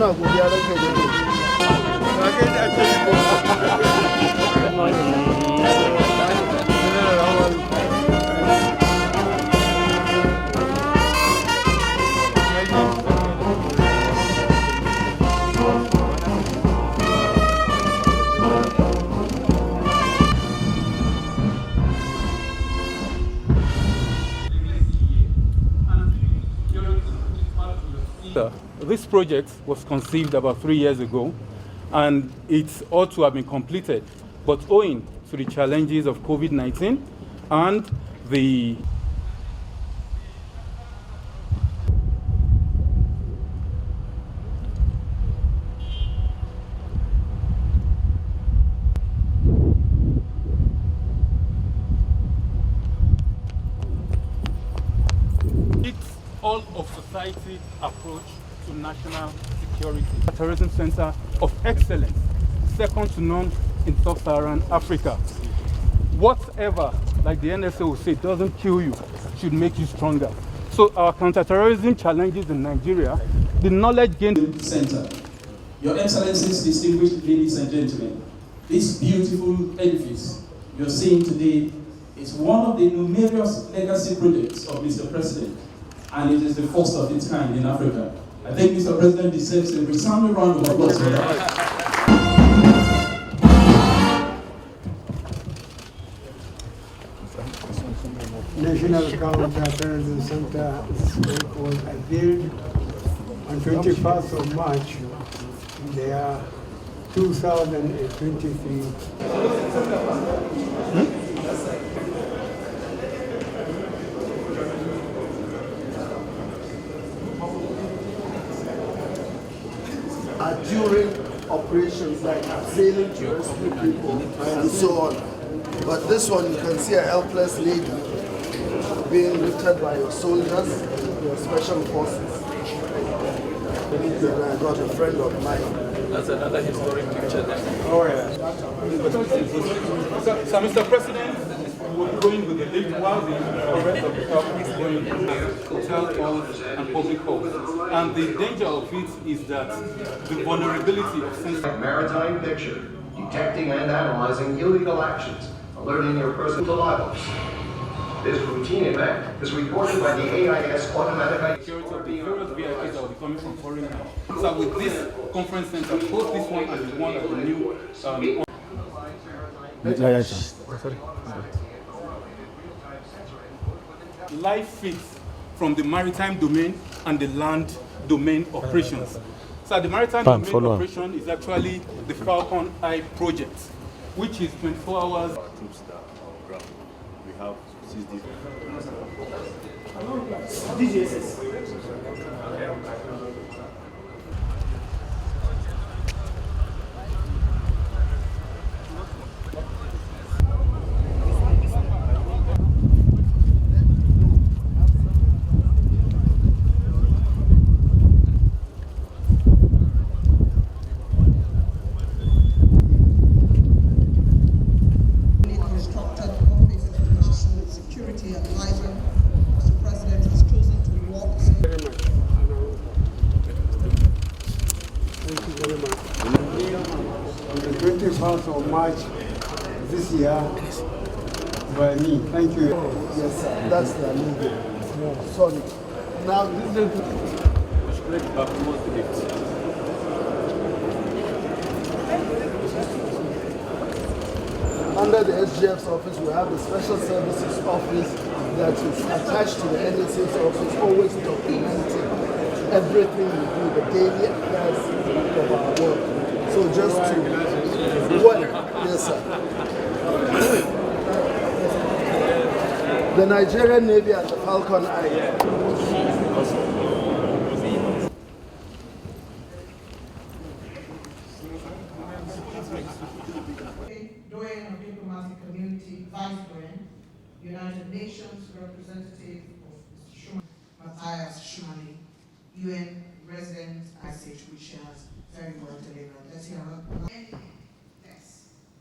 muna godiya ranka da This project was conceived about 3 years ago, and it ought to have been completed, but owing to the challenges of COVID-19 and the all of society approach to national security. A terrorism center of excellence, second to none in sub-Saharan Africa. Whatever, like the NSA will say, doesn't kill you, should make you stronger. So our counterterrorism challenges in Nigeria, the knowledge gained center. Your Excellencies, distinguished ladies and gentlemen, this beautiful edifice you're seeing today is one of the numerous legacy projects of Mr. President, and it is the first of its kind in Africa. I think Mr. President deserves a resounding round of applause for that. National Counter-Terrorism Center was unveiled on 21st of March in the year 2023. During operations like sailing to rescue people and so on. But this one, you can see a helpless lady being lifted by your soldiers, your special forces. And I got a friend of mine. That's another historic picture there. Oh yeah. So Mr. President, we're going with the lift while the rest of the public is going hotel halls and public halls. And the danger of it is that the vulnerability of sensitive maritime picture, detecting and analyzing illegal actions, alerting your person to liability. This routine event is reported by the AIS automatic security of the various VIPs that will be coming from foreign lands. So with this conference center, both this one and the one of the new live feeds from the maritime domain and the land domain operations. So the maritime domain operation is actually the Falcon Eye project, which is 24 hours. We have DGSS. On the 21st of March this year, by me. Thank you. Yes, sir. That's the logo. Sorry. Now, this is under the SGF's office, we have the Special Services Office that is attached to the NSA's office, always documenting everything we do, the daily affairs of our work. So just to what? Yes, sir. The Nigerian Navy and the Falcon Eye. Doyen of Diplomatic Community, Vice Doyen, United Nations Representative of Mr. Matthias Shumani, UN Resident ICH, which has very well delivered. Let's hear it. Yes,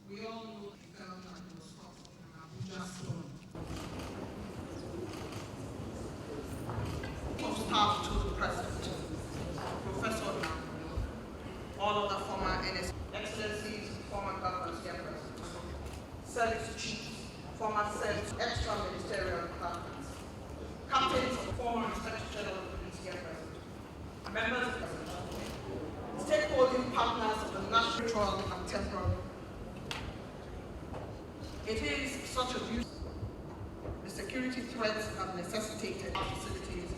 we all know the girl that was caught in Abuja storm. Of staff to the President, Professor service chiefs, former service extra-ministerial departments, captains of former Inspector General of Police here present, members of the stakeholding partners of the national and temporal. It is such abuse. The security threats have necessitated our facilities to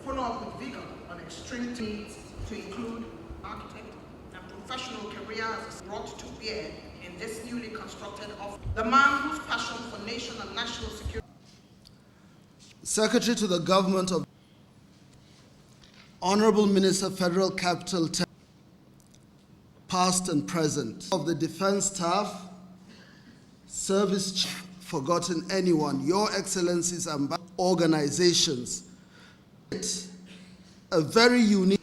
follow up with vigor on extreme needs to include architect and professional careers brought to bear in this newly constructed office. The man whose passion for nation and national security. Secretary to the Government of Honorable Minister, Federal Capital, past and present, of the Defense Staff, Service Chief, forgotten anyone, Your Excellencies and organizations. A very unique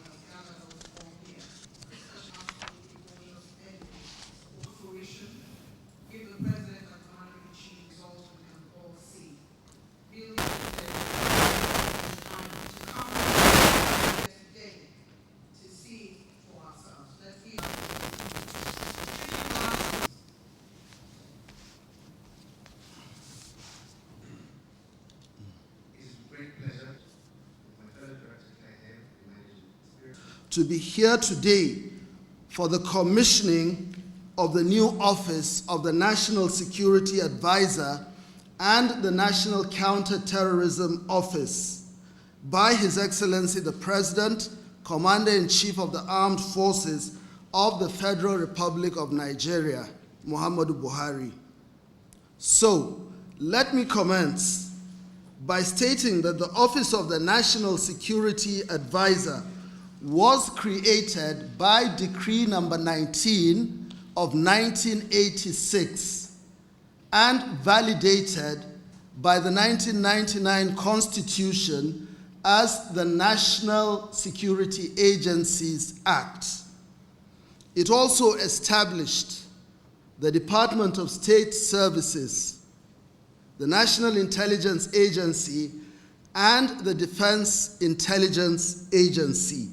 to be here today for the commissioning of the new office of the National Security Advisor and the National Counter-Terrorism Office by His Excellency the President, Commander-in-Chief of the Armed Forces of the Federal Republic of Nigeria, Muhammadu Buhari. So, let me commence by stating that the Office of the National Security Advisor was created by Decree number 19 of 1986 and validated by the 1999 Constitution as the National Security Agencies Act. It also established the Department of State Services, the National Intelligence Agency, and the Defense Intelligence Agency.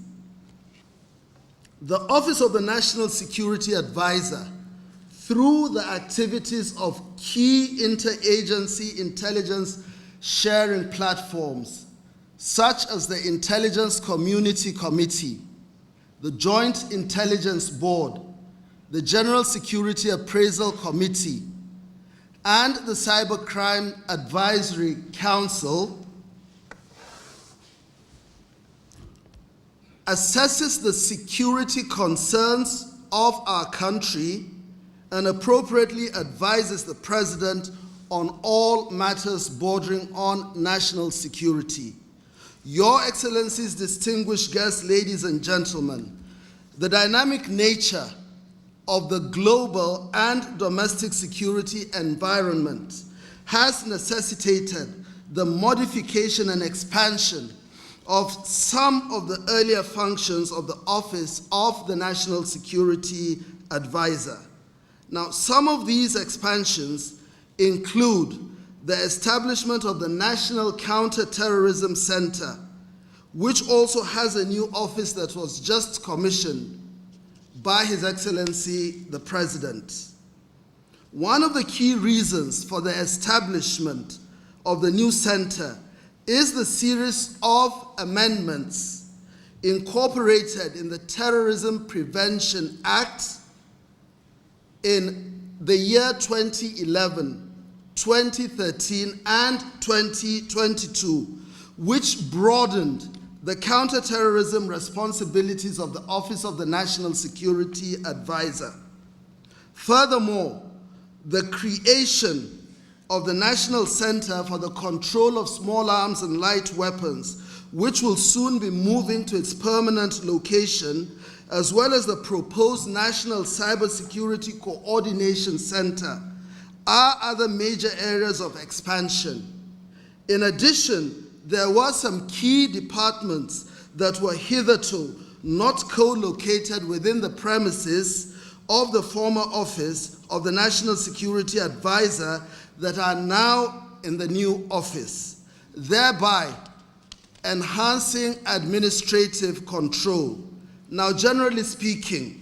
The Office of the National Security Advisor, through the activities of key interagency intelligence sharing platforms, such as the Intelligence Community Committee, the Joint Intelligence Board, the General Security Appraisal Committee, and the Cybercrime Advisory Council, assesses the security concerns of our country and appropriately advises the President on all matters bordering on national security. Your Excellencies, distinguished guests, ladies and gentlemen, the dynamic nature of the global and domestic security environment has necessitated the modification and expansion of some of the earlier functions of the Office of the National Security Advisor. Now, some of these expansions include the establishment of the National Counter-Terrorism Center, which also has a new office that was just commissioned by His Excellency the President. One of the key reasons for the establishment of the new center is the series of amendments incorporated in the Terrorism Prevention Act in the year 2011, 2013, and 2022, which broadened the counterterrorism responsibilities of the Office of the National Security Advisor. Furthermore, the creation of the National Center for the Control of Small Arms and Light Weapons, which will soon be moving to its permanent location, as well as the proposed National Cybersecurity Coordination Center, are other major areas of expansion. In addition, there were some key departments that were hitherto not co-located within the premises of the former Office of the National Security Advisor that are now in the new office, thereby enhancing administrative control. Now, generally speaking,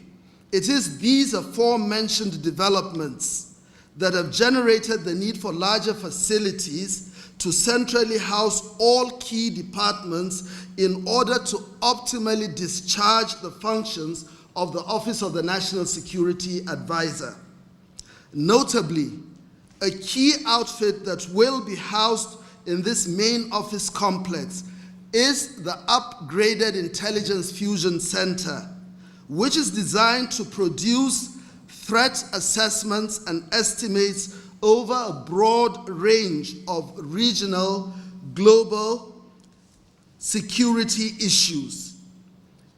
it is these aforementioned developments that have generated the need for larger facilities to centrally house all key departments in order to optimally discharge the functions of the Office of the National Security Advisor. Notably, a key outfit that will be housed in this main office complex is the upgraded Intelligence Fusion Center, which is designed to produce threat assessments and estimates over a broad range of regional, global security issues.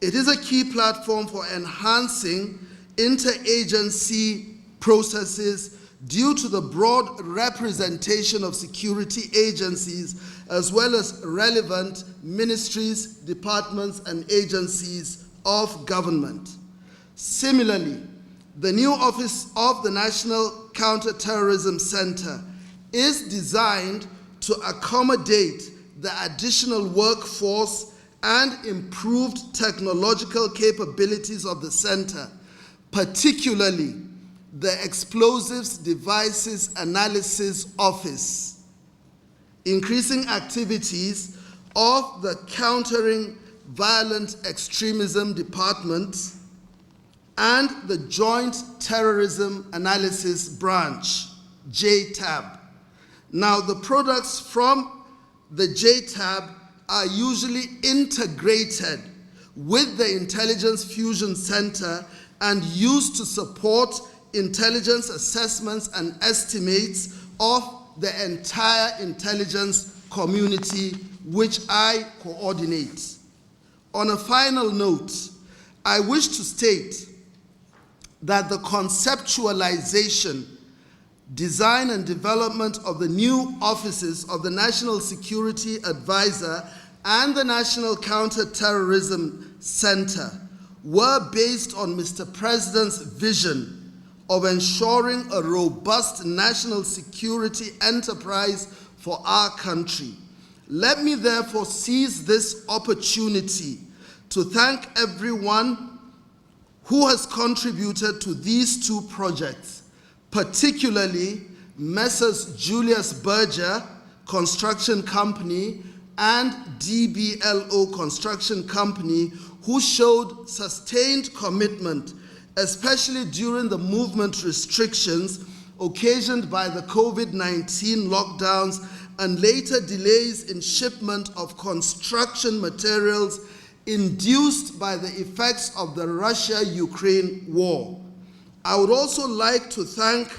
It is a key platform for enhancing interagency processes due to the broad representation of security agencies as well as relevant ministries, departments, and agencies of government. Similarly, the new Office of the National Counter-Terrorism Center is designed to accommodate the additional workforce and improved technological capabilities of the center, particularly the Explosives Devices Analysis Office, increasing activities of the Countering Violent Extremism Department, and the Joint Terrorism Analysis Branch, JTAB. Now, the products from the JTAB are usually integrated with the Intelligence Fusion Center and used to support intelligence assessments and estimates of the entire intelligence community, which I coordinate. On a final note, I wish to state that the conceptualization, design, and development of the new offices of the National Security Advisor and the National Counter-Terrorism Center were based on Mr. President's vision of ensuring a robust national security enterprise for our country. Let me therefore seize this opportunity to thank everyone who has contributed to these two projects, particularly Messrs. Julius Berger Construction Company and DBLO Construction Company, who showed sustained commitment, especially during the movement restrictions occasioned by the COVID-19 lockdowns and later delays in shipment of construction materials induced by the effects of the Russia-Ukraine war. I would also like to thank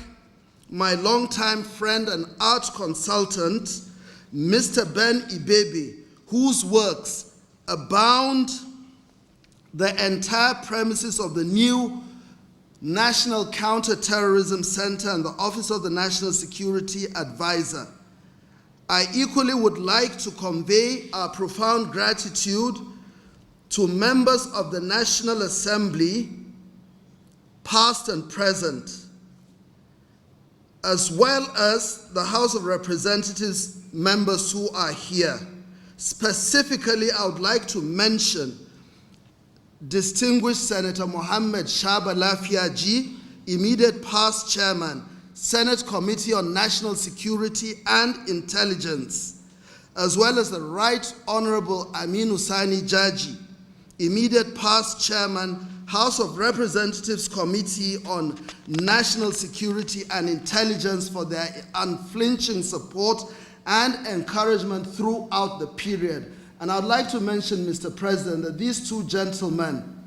my longtime friend and art consultant, Mr. Ben Ibebe, whose works abound the entire premises of the new National Counter-Terrorism Center and the Office of the National Security Advisor. I equally would like to convey our profound gratitude to members of the National Assembly, past and present, as well as the House of Representatives members who are here. Specifically, I would like to mention distinguished Senator Mohammed Shaba Lafiaji, immediate past chairman, Senate Committee on National Security and Intelligence, as well as the Right Honorable Amin Hussaini Jaji, immediate past chairman, House of Representatives Committee on National Security and Intelligence, for their unflinching support and encouragement throughout the period. And I'd like to mention, Mr. President, that these two gentlemen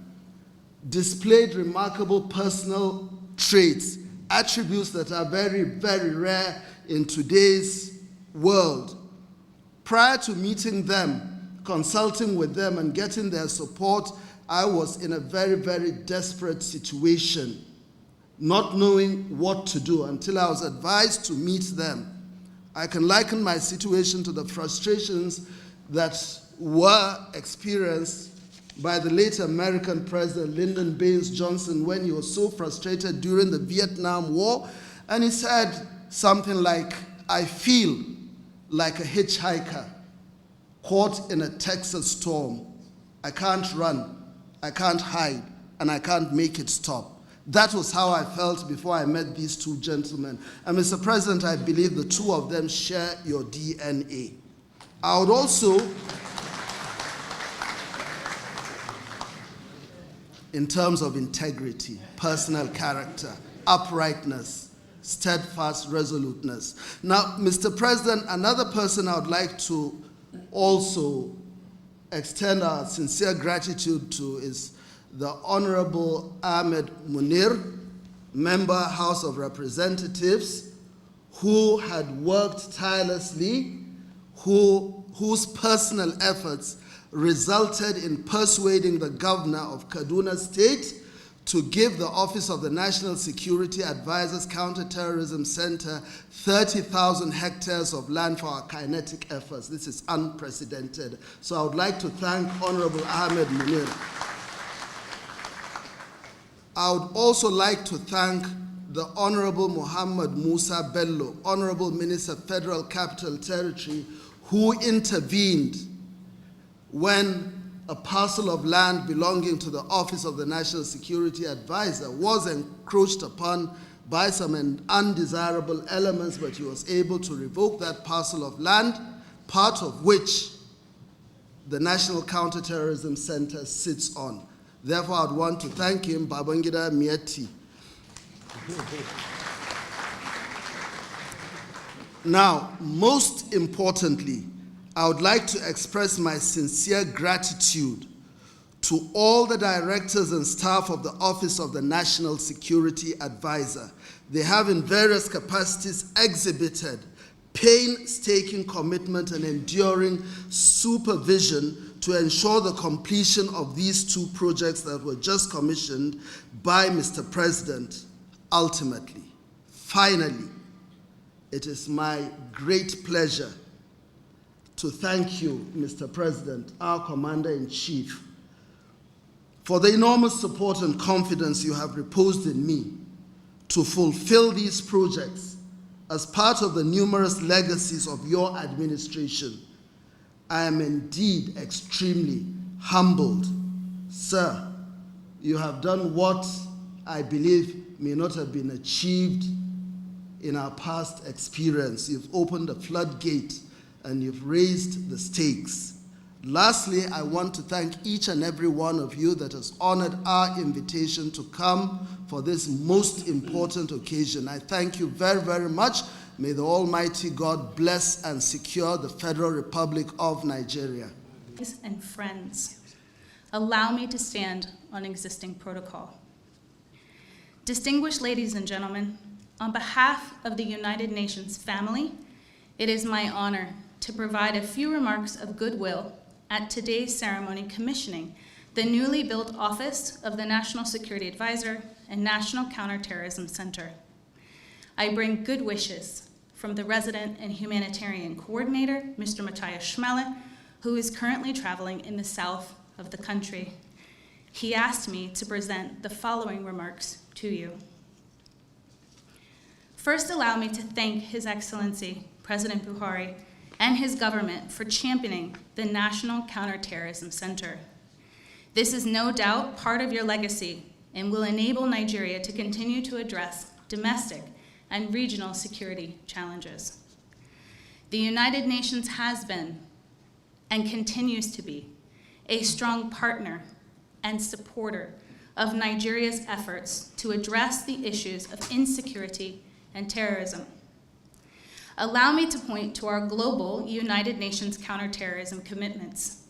displayed remarkable personal traits, attributes that are very, very rare in today's world. Prior to meeting them, consulting with them and getting their support, I was in a very, very desperate situation, not knowing what to do until I was advised to meet them. I can liken my situation to the frustrations that were experienced by the late American President Lyndon Baines Johnson when he was so frustrated during the Vietnam War, and he said something like, "I feel like a hitchhiker caught in a Texas storm. I can't run, I can't hide, and I can't make it stop." That was how I felt before I met these two gentlemen. And Mr. President, I believe the two of them share your DNA. I would also, in terms of integrity, personal character, uprightness, steadfast resoluteness. Now, Mr. President, another person I would like to also extend our sincere gratitude to is the Honorable Ahmed Munir, Member, House of Representatives, who had worked tirelessly, whose personal efforts resulted in persuading the governor of Kaduna State to give the Office of the National Security Advisor's Counterterrorism Center 30,000 hectares of land for our kinetic efforts. This is unprecedented. So I would like to thank Honorable Ahmed Munir. I would also like to thank the Honorable Muhammad Musa Bello, Honorable Minister of Federal Capital Territory, who intervened when a parcel of land belonging to the Office of the National Security Advisor was encroached upon by some undesirable elements, but he was able to revoke that parcel of land, part of which the National Counterterrorism Center sits on. Therefore, I'd want to thank him, Babangida Mieti. Now, most importantly, I would like to express my sincere gratitude to all the directors and staff of the Office of the National Security Advisor. They have in various capacities exhibited painstaking commitment and enduring supervision to ensure the completion of these two projects that were just commissioned by Mr. President. Ultimately, finally, it is my great pleasure to thank you, Mr. President, our Commander-in-Chief, for the enormous support and confidence you have reposed in me to fulfill these projects as part of the numerous legacies of your administration. I am indeed extremely humbled. Sir, you have done what I believe may not have been achieved in our past experience. You've opened a floodgate and you've raised the stakes. Lastly, I want to thank each and every one of you that has honored our invitation to come for this most important occasion. I thank you very, very much. May the Almighty God bless and secure the Federal Republic of Nigeria. And friends, allow me to stand on existing protocol. Distinguished ladies and gentlemen, on behalf of the United Nations family, it is my honor to provide a few remarks of goodwill at today's ceremony commissioning the newly built Office of the National Security Advisor and National Counterterrorism Center. I bring good wishes from the Resident and Humanitarian Coordinator, Mr. Matthias Schmelle, who is currently traveling in the south of the country. He asked me to present the following remarks to you. First, allow me to thank His Excellency, President Buhari, and his government for championing the National Counterterrorism Center. This is no doubt part of your legacy and will enable Nigeria to continue to address domestic and regional security challenges. The United Nations has been and continues to be a strong partner and supporter of Nigeria's efforts to address the issues of insecurity and terrorism. Allow me to point to our global United Nations counterterrorism commitments.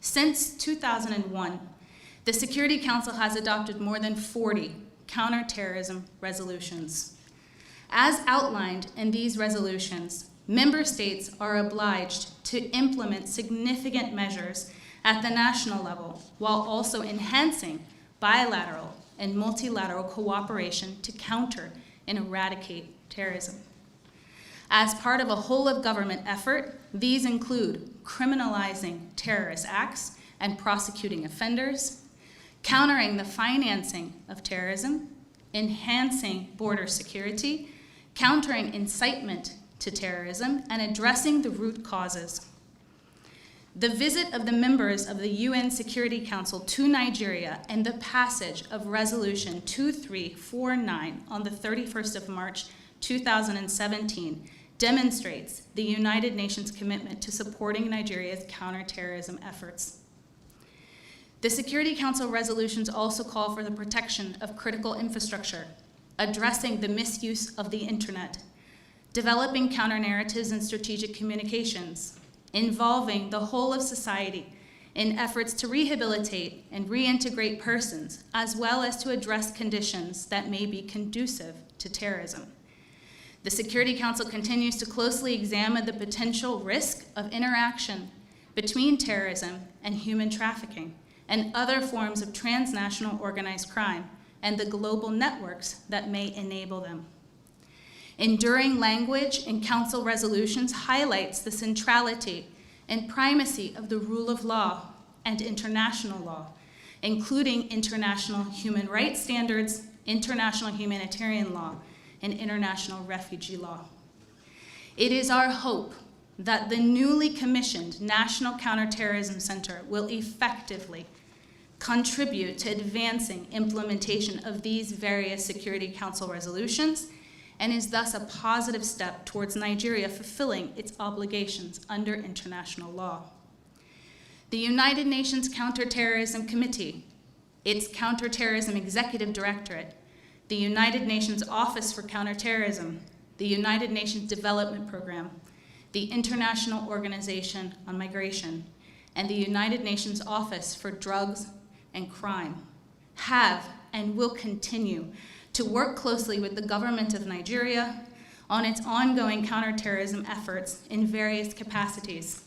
Since 2001, the Security Council has adopted more than 40 counterterrorism resolutions. As outlined in these resolutions, member states are obliged to implement significant measures at the national level while also enhancing bilateral and multilateral cooperation to counter and eradicate terrorism. As part of a whole-of-government effort, these include criminalizing terrorist acts and prosecuting offenders, countering the financing of terrorism, enhancing border security, countering incitement to terrorism, and addressing the root causes. The visit of the members of the UN Security Council to Nigeria and the passage of Resolution 2349 on the 31st of March 2017 demonstrates the United Nations commitment to supporting Nigeria's counterterrorism efforts. The Security Council resolutions also call for the protection of critical infrastructure, addressing the misuse of the internet, developing counter-narratives and strategic communications, involving the whole of society in efforts to rehabilitate and reintegrate persons, as well as to address conditions that may be conducive to terrorism. The Security Council continues to closely examine the potential risk of interaction between terrorism and human trafficking and other forms of transnational organized crime and the global networks that may enable them. Enduring language in Council resolutions highlights the centrality and primacy of the rule of law and international law, including international human rights standards, international humanitarian law, and international refugee law. It is our hope that the newly commissioned National Counterterrorism Center will effectively contribute to advancing implementation of these various Security Council resolutions and is thus a positive step towards Nigeria fulfilling its obligations under international law. The United Nations Counterterrorism Committee, its Counterterrorism Executive Directorate, the United Nations Office for Counterterrorism, the United Nations Development Program, the International Organization on Migration, and the United Nations Office for Drugs and Crime have and will continue to work closely with the government of Nigeria on its ongoing counterterrorism efforts in various capacities.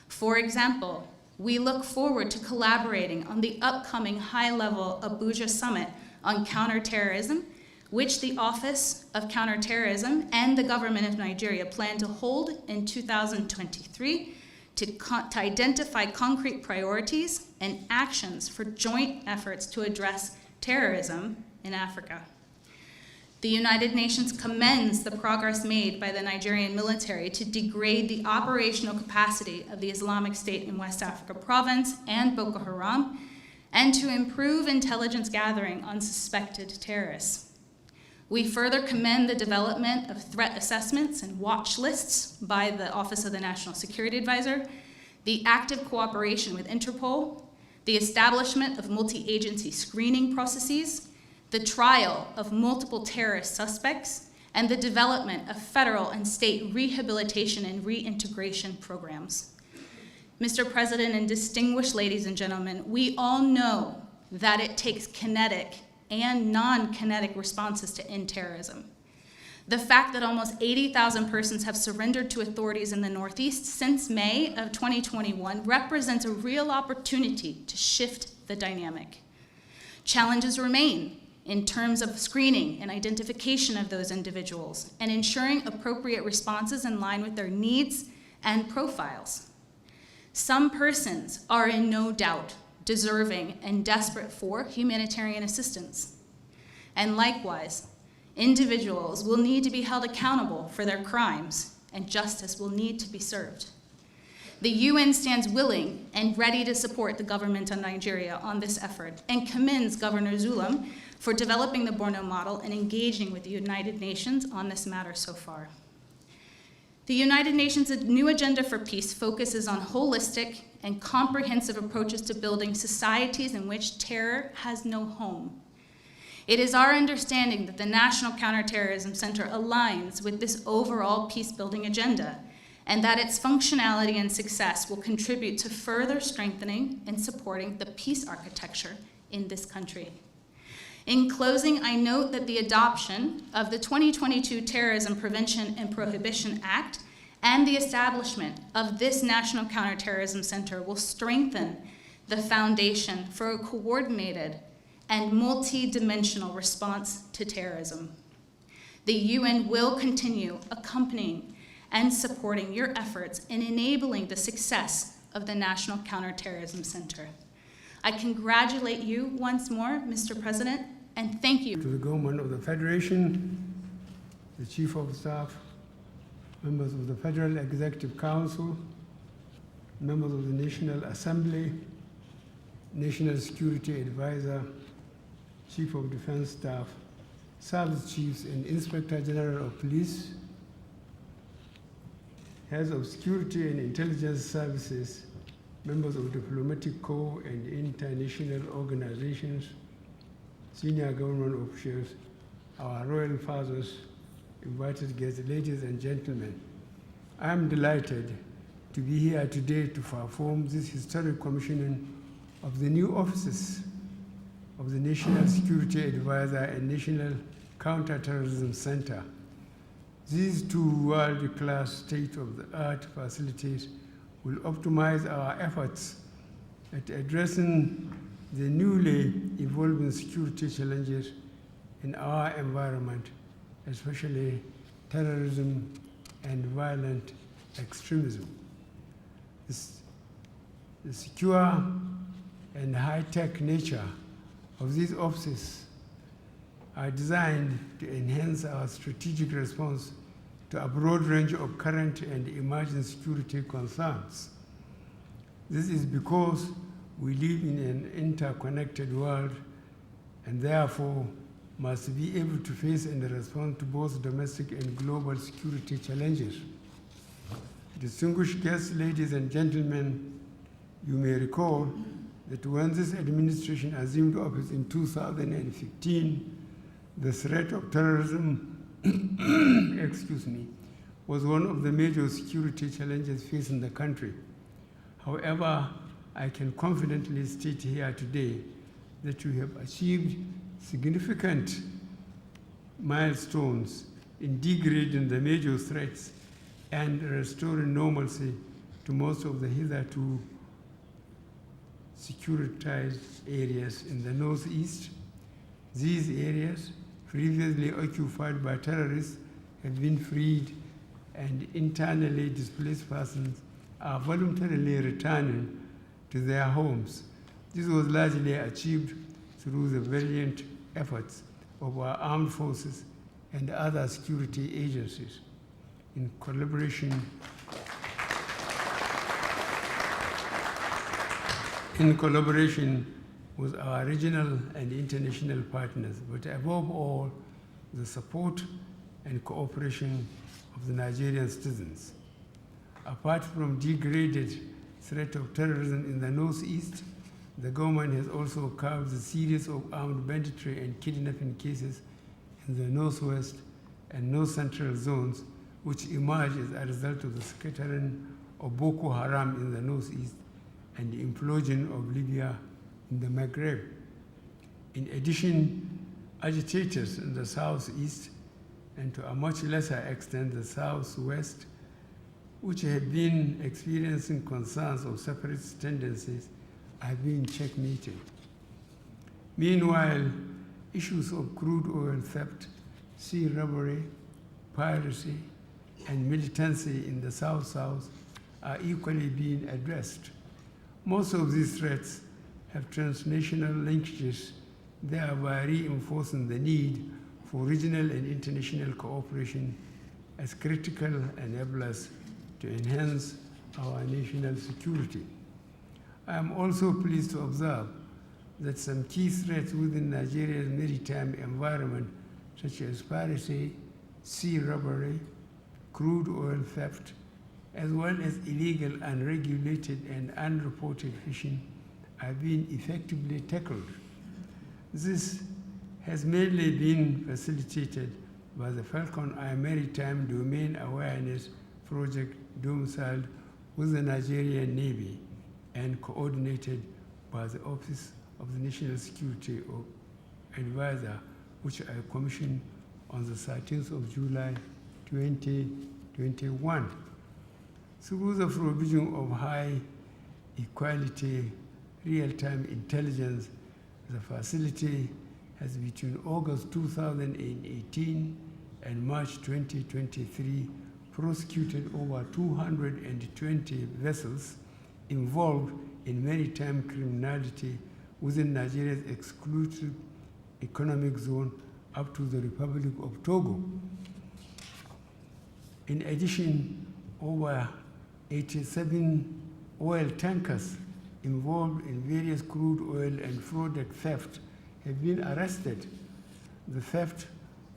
For example, we look forward to collaborating on the upcoming high-level Abuja Summit on Counterterrorism, which the Office of Counterterrorism and the government of Nigeria plan to hold in 2023 to identify concrete priorities and actions for joint efforts to address terrorism in Africa. The United Nations commends the progress made by the Nigerian military to degrade the operational capacity of the Islamic State in West Africa Province and Boko Haram, and to improve intelligence gathering on suspected terrorists. We further commend the development of threat assessments and watch lists by the Office of the National Security Advisor, the active cooperation with Interpol, the establishment of multi-agency screening processes, the trial of multiple terrorist suspects, and the development of federal and state rehabilitation and reintegration programs. Mr. President and distinguished ladies and gentlemen, we all know that it takes kinetic and non-kinetic responses to end terrorism. The fact that almost 80,000 persons have surrendered to authorities in the Northeast since May of 2021 represents a real opportunity to shift the dynamic. Challenges remain in terms of screening and identification of those individuals and ensuring appropriate responses in line with their needs and profiles. Some persons are in no doubt deserving and desperate for humanitarian assistance. And likewise, individuals will need to be held accountable for their crimes, and justice will need to be served. The UN stands willing and ready to support the government of Nigeria on this effort and commends Governor Zulum for developing the Borno model and engaging with the United Nations on this matter so far. The United Nations' new agenda for peace focuses on holistic and comprehensive approaches to building societies in which terror has no home. It is our understanding that the National Counterterrorism Center aligns with this overall peace-building agenda, and that its functionality and success will contribute to further strengthening and supporting the peace architecture in this country. In closing, I note that the adoption of the 2022 Terrorism Prevention and Prohibition Act and the establishment of this National Counterterrorism Center will strengthen the foundation for a coordinated and multi-dimensional response to terrorism. The UN will continue accompanying and supporting your efforts in enabling the success of the National Counterterrorism Center. I congratulate you once more, Mr. President, and thank you. To the government of the Federation, the Chief of Staff, members of the Federal Executive Council, members of the National Assembly, National Security Advisor, Chief of Defense Staff, Service Chiefs and Inspector General of Police, heads of security and intelligence services, members of diplomatic corps and international organizations, senior government officials, our royal fathers, invited guests, ladies and gentlemen. I am delighted to be here today to perform this historic commissioning of the new offices of the National Security Advisor and National Counterterrorism Center. These two world-class state-of-the-art facilities will optimize our efforts at addressing the newly evolving security challenges in our environment, especially terrorism and violent extremism. The secure and high-tech nature of these offices are designed to enhance our strategic response to a broad range of current and emerging security concerns. This is because we live in an interconnected world and therefore must be able to face and respond to both domestic and global security challenges. Distinguished guests, ladies and gentlemen, you may recall that when this administration assumed office in 2015, the threat of terrorism was one of the major security challenges facing the country. However, I can confidently state here today that we have achieved significant milestones in degrading the major threats and restoring normalcy to most of the hitherto securitized areas in the Northeast. These areas, previously occupied by terrorists, have been freed, and internally displaced persons are voluntarily returning to their homes. This was largely achieved through the valiant efforts of our armed forces and other security agencies in collaboration with our regional and international partners, but above all, the support and cooperation of the Nigerian citizens. Apart from degraded threat of terrorism in the Northeast, the government has also curbed a series of armed banditry and kidnapping cases in the Northwest and North Central zones, which emerged as a result of the scattering of Boko Haram in the Northeast and the implosion of Libya in the Maghreb. In addition, agitators in the Southeast and to a much lesser extent the Southwest, which have been experiencing concerns of separatist tendencies, are being checkmated. Meanwhile, issues of crude oil theft, sea robbery, piracy, and militancy in the South-South are equally being addressed. Most of these threats have transnational linkages, thereby reinforcing the need for regional and international cooperation as critical enablers to enhance our national security. I am also pleased to observe that some key threats within Nigeria's maritime environment, such as piracy, sea robbery, crude oil theft, as well as illegal, unregulated, and unreported fishing, are being effectively tackled. This has mainly been facilitated by the Falcon Eye Maritime Domain Awareness Project domiciled with the Nigerian Navy and coordinated by the Office of the National Security Advisor, which I commissioned on the 13th of July 2021. Through the provision of high equality real-time intelligence, the facility has between August 2018 and March 2023 prosecuted over 220 vessels involved in maritime criminality within Nigeria's exclusive economic zone up to the Republic of Togo. In addition, over 87 Oil tankers involved in various crude oil and product theft have been arrested. The theft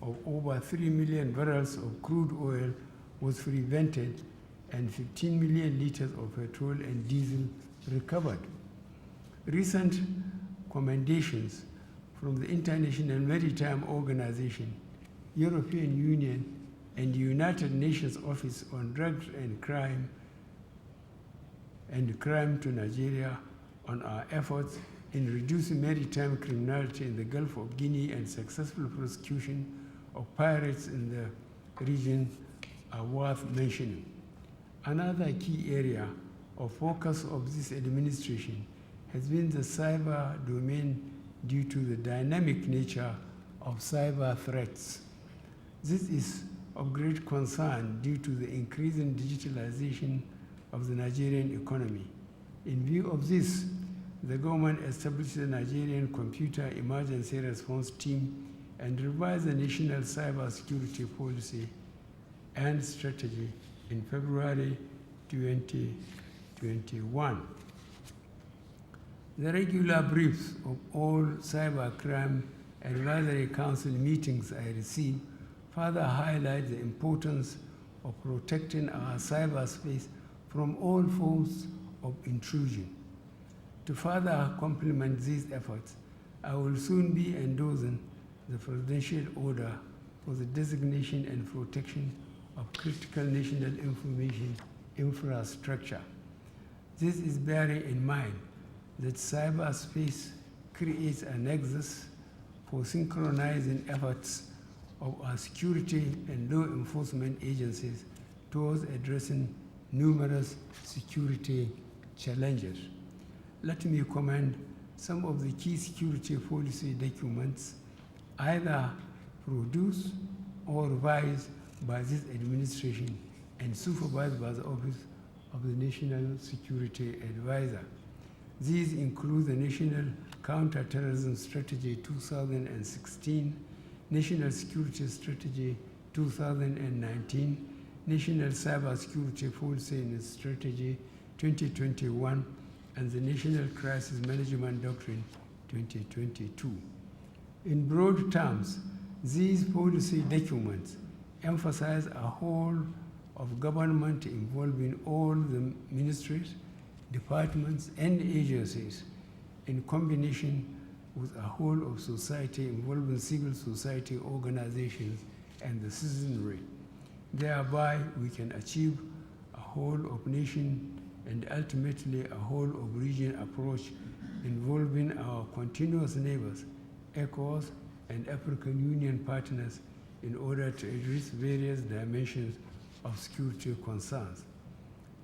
of over 3 million barrels of crude oil was prevented and 15 million liters of petrol and diesel recovered. Recent commendations from the International Maritime Organization, European Union, and the United Nations Office on Drugs and Crime to Nigeria on our efforts in reducing maritime criminality in the Gulf of Guinea and successful prosecution of pirates in the region are worth mentioning. Another key area of focus of this administration has been the cyber domain due to the dynamic nature of cyber threats. This is of great concern due to the increasing digitalization of the Nigerian economy. In view of this, the government established the Nigerian Computer Emergency Response Team and revised the National Cyber Security Policy and Strategy in February 2021. The regular briefs of all Cybercrime Advisory Council meetings I receive further highlight the importance of protecting our cyberspace from all forms of intrusion. To further complement these efforts, I will soon be endorsing the presidential order for the designation and protection of critical national information infrastructure. This is bearing in mind that cyberspace creates a nexus for synchronizing efforts of our security and law enforcement agencies towards addressing numerous security challenges. Let me commend some of the key security policy documents either produced or revised by this administration and supervised by the Office of the National Security Advisor. These include the National Counterterrorism Strategy 2016, National Security Strategy 2019, National Cybersecurity Policy and Strategy 2021, and the National Crisis Management Doctrine 2022. In broad terms, these policy documents emphasize a whole of government involving all the ministries, departments, and agencies in combination with a whole of society involving civil society organizations and the citizenry. Thereby, we can achieve a whole of nation and ultimately a whole of region approach involving our continuous neighbors, ECOWAS, and African Union partners in order to address various dimensions of security concerns.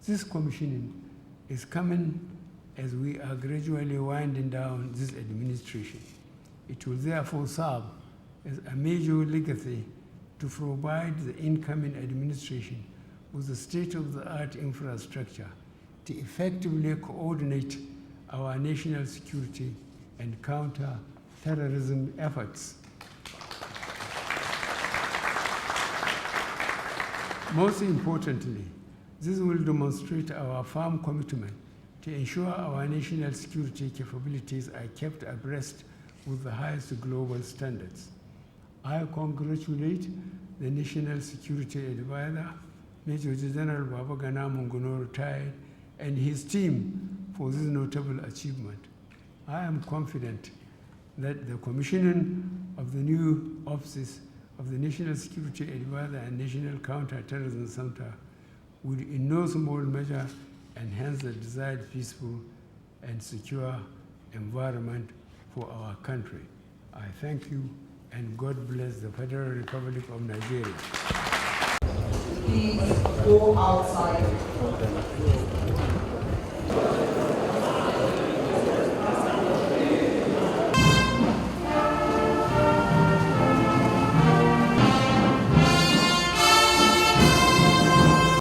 This commissioning is coming as we are gradually winding down this administration. It will therefore serve as a major legacy to provide the incoming administration with the state-of-the-art infrastructure to effectively coordinate our national security and counter-terrorism efforts. Most importantly, this will demonstrate our firm commitment to ensure our national security capabilities are kept abreast with the highest global standards. I congratulate the National Security Advisor, Major General Babagana Munguno retired, and his team for this notable achievement. I am confident that the commissioning of the new offices of the National Security Advisor and National Counter-Terrorism Center will in no small measure enhance the desired peaceful and secure environment for our country. I thank you, and God bless the Federal Republic of Nigeria. Please go outside.